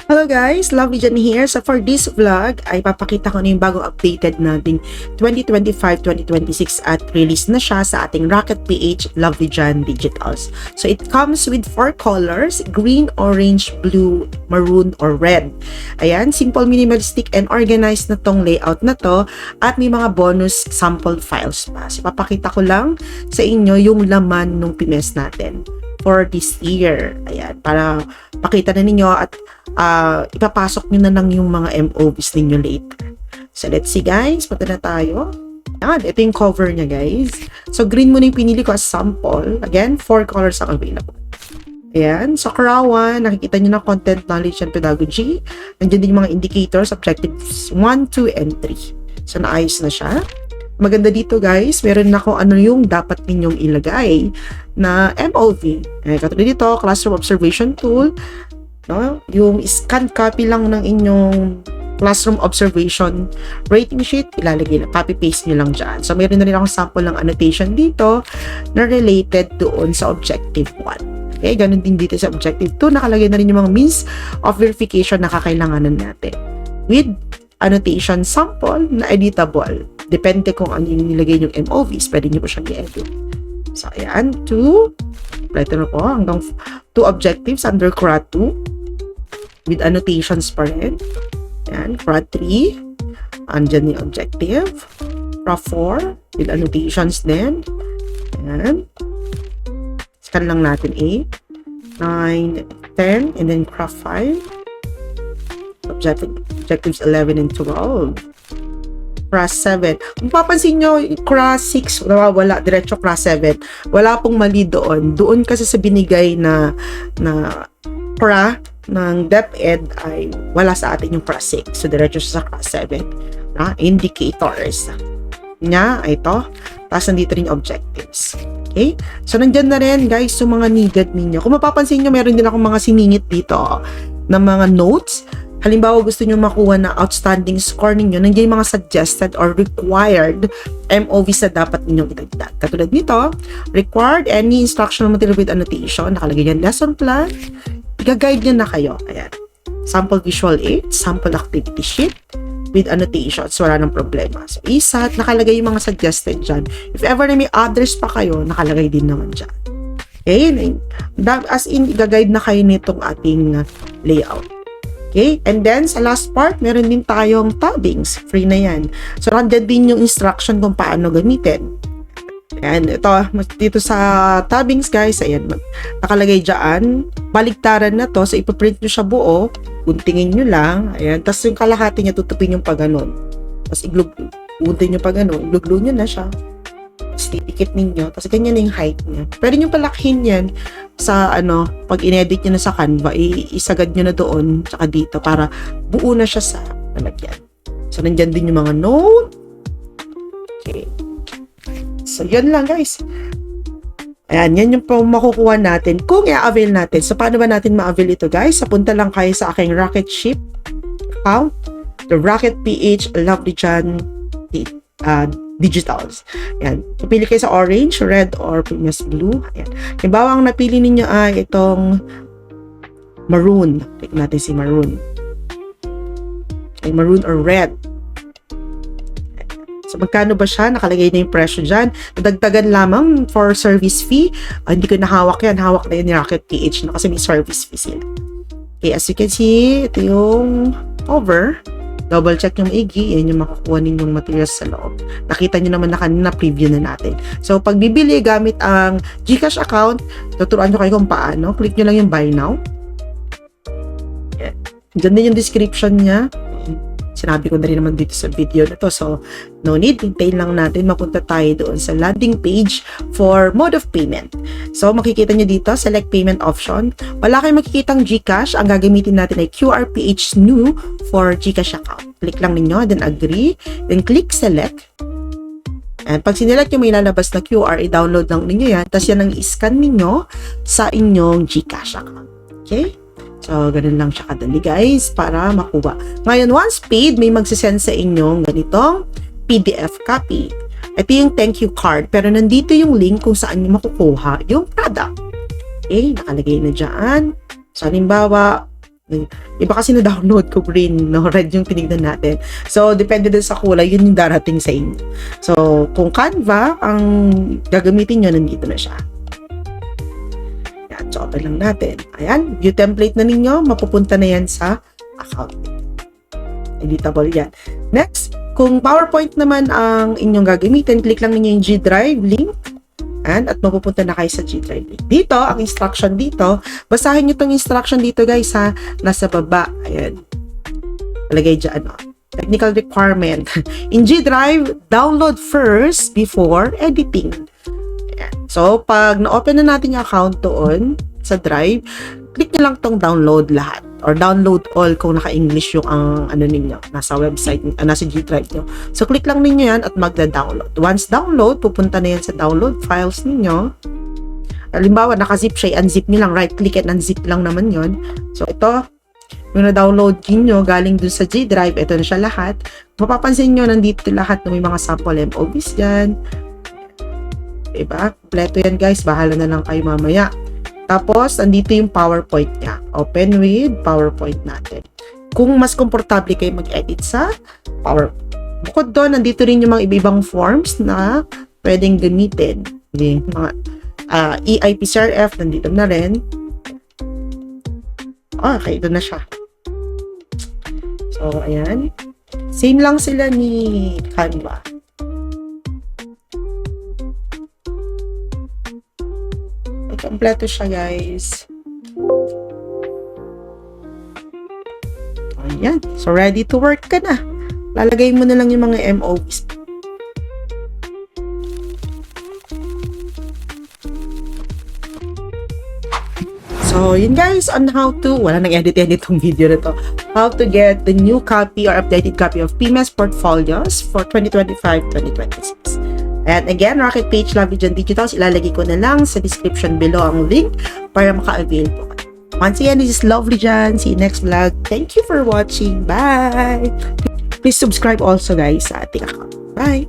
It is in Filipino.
Hello guys, Lovely Jan here. So for this vlog ay papakita ko na yung bagong updated nating 2025-2026 at release na siya sa ating Rocket PH Lovely Jan Digitals. So it comes with 4 colors: green, orange, blue, maroon, or red. Ayan, simple, minimalistic, and organized na tong layout na to at may mga bonus sample files pa. So papakita ko lang sa inyo yung laman ng PMS natin for this year. Ayan, para pakita na ninyo at ipapasok nyo na lang yung mga MOVs ninyo later. So let's see guys, punta na tayo. Ayan, ito yung cover niya guys. So green muna yung pinili ko as sample. Again, 4 colors ang available. Ayan, sa Karawan, nakikita nyo na content, knowledge, and pedagogy. Nandiyan din yung mga indicators, objectives 1, 2, and 3. So naayos na siya. Maganda dito guys, meron na kung ano yung dapat ninyong ilagay na MOV. Katulad dito, classroom observation tool, no? Yung scan copy lang ng inyong classroom observation rating sheet, ilalagay na, copy-paste nyo lang dyan. So meron na rin akong sample ng annotation dito na related doon sa objective 1. Okay, ganun din dito sa objective 2, nakalagay na rin yung mga means of verification na kakailanganan natin with annotation sample na editable. Depende kung ano yung nilagay yung MOVs, pwede nyo po siyang i-edit. So, ayan, 2. Ito na po, hanggang 2 objectives under CRA 2 with annotations pa rin. Ayan, CRA 3. Andyan yung objective. CRA 4 with annotations din. Ayan. Scan lang natin 8, 9, 10, and then CRA 5. Objectives 11 and 12. CRA 7. Kung papansin nyo, CRA 6, nawawala, diretso CRA 7. Wala pong mali doon. Doon kasi sa binigay na CRA ng DepEd ay wala sa atin yung CRA 6. So, diretso sa CRA 7. Indicators. Nya, ito. Tapos, nandito rin objectives. Okay? So, nandyan na rin, guys, yung mga needed ninyo. Kung mapapansin nyo, meron din akong mga siningit dito na mga notes. Halimbawa, gusto nyo makuha na outstanding score ninyo, nandiyan yung mga suggested or required MOVs na dapat ninyong itagdag. Katulad nito, required any instructional material with annotation. Nakalagay yan lesson plan. I-guide nyo na kayo. Ayan. Sample visual aid, sample activity sheet with annotations. Wala nang problema. So, ISAT, nakalagay yung mga suggested dyan. If ever na may others pa kayo, nakalagay din naman dyan. Okay? As in, i-guide na kayo nitong ating layout. Okay? And then, sa last part, meron din tayong tabbings. Free na yan. So, nandyan din yung instruction kung paano gamitin. Ayan, ito, dito sa tabbings, guys, ayan, nakalagay dyan. Baligtaran na to. So, ipaprint nyo siya buo. Guntingin nyo lang. Ayan. Tapos, yung kalahati niya, tutupin yung pag ganon. Tapos, gunting nyo pag ganon. Igluglo nyo na siya. Tapos, titikit ninyo. Tapos, ganyan na yung height niya. Pwede nyo palakihin yan sa pag in-edit nyo na sa Canva, isagad nyo na doon tsaka dito para buo na siya sa lalagyan. So, nandyan din yung mga note. Okay. So, yun lang guys. Ayan, yan yung makukuha natin kung i-avail natin. So, paano ba natin ma-avail ito guys? So, punta lang kayo sa aking Rocket Ship account, the Rocket PH Lovely Jan Digitals. Ayan. Pili kayo sa orange, red, or PMS blue. Ayan. Halimbawa, ang napili ninyo ay itong maroon. Click natin si maroon. Okay, maroon or red. So, magkano ba siya? Nakalagay na yung presyo dyan. Nadagdagan lamang for service fee. Hindi ko nahawak yan. Hawak na yun ni Rocket PH kasi may service fee sila. Okay, as you can see, ito yung over. Double check yung maigi, yan yung makukuha ninyong materials sa loob. Nakita nyo naman na kanina, preview na natin. So, pag bibili gamit ang GCash account, tuturuan nyo kayo kung paano. Click nyo lang yung buy now. Yan. Diyan din yung description niya. Sinabi ko na rin naman dito sa video na to. So, no need. Hintayin lang natin. Mapunta tayo doon sa landing page for mode of payment. So, makikita nyo dito, select payment option. Wala kayong makikitang GCash. Ang gagamitin natin ay QRPH new for GCash account. Click lang ninyo, then agree. Then click select. And pag sinelect nyo, may lalabas na QR, i-download lang ninyo yan. Tapos yan ang i-scan ninyo sa inyong GCash account. Okay? So, ganun lang siya kadali guys para makuha. Ngayon, once paid, may magsisend sa inyong ganitong PDF copy. Ito yung thank you card. Pero nandito yung link kung saan nyo makukuha yung product. Okay, nakalagay na dyan. So, halimbawa, Iba kasi na-download ko green, no? Red yung tinignan natin. So, depende din sa kulay, yun yung darating sa inyo. So, kung Canva ang gagamitin nyo, nandito na siya. Yan, so open lang natin. Ayan, view template na ninyo, mapupunta na yan sa account. Editable yan. Next, kung PowerPoint naman ang inyong gagamitin, click lang ninyo yung G Drive link. At mapupunta na kayo sa G Drive link. Dito, ang instruction dito, basahin nyo itong instruction dito guys ha, nasa baba. Ayan. Lagay dyan, no? Technical requirement. In G Drive, download first before editing. Ayan. So, pag na-open na natin yung account doon sa Drive, click nyo lang tong download lahat or download all kung naka-English yung ano ninyo, nasa website, nasa G Drive nyo. So, click lang ninyo yan at magda-download. Once download, pupunta na yan sa download files ninyo. Halimbawa, naka-zip siya, unzip nyo lang, right-click and unzip lang naman yon. So, ito, yung na-download nyo galing dun sa G Drive, ito na siya lahat. Mapapansin nyo, nandito lahat ng may mga sample MOVs yan. Diba? Kompleto yan guys, bahala na lang kayo mamaya. Tapos, andito yung PowerPoint niya. Open with PowerPoint natin. Kung mas komportable kayo mag-edit sa PowerPoint. Bukod doon, nandito rin yung mga ibang forms na pwedeng gamitin. Yung mga EIPCRF, nandito na rin. Okay, ito na siya. So, ayan. Same lang sila ni Canva. Kompleto siya guys. Ayan. So, ready to work ka na. Lalagay mo na lang yung mga MOVs. So, yun guys on how to, wala nag-edit tong video na to, how to get the new copy or updated copy of PMS portfolios for 2025-2026. And again, Rocket Page Lovely John Digitals, ilalagay ko na lang sa description below ang link para maka-avail po kayo. Once again, this is Lovely John. See you next vlog. Thank you for watching. Bye! Please subscribe also guys sa ating account. Bye!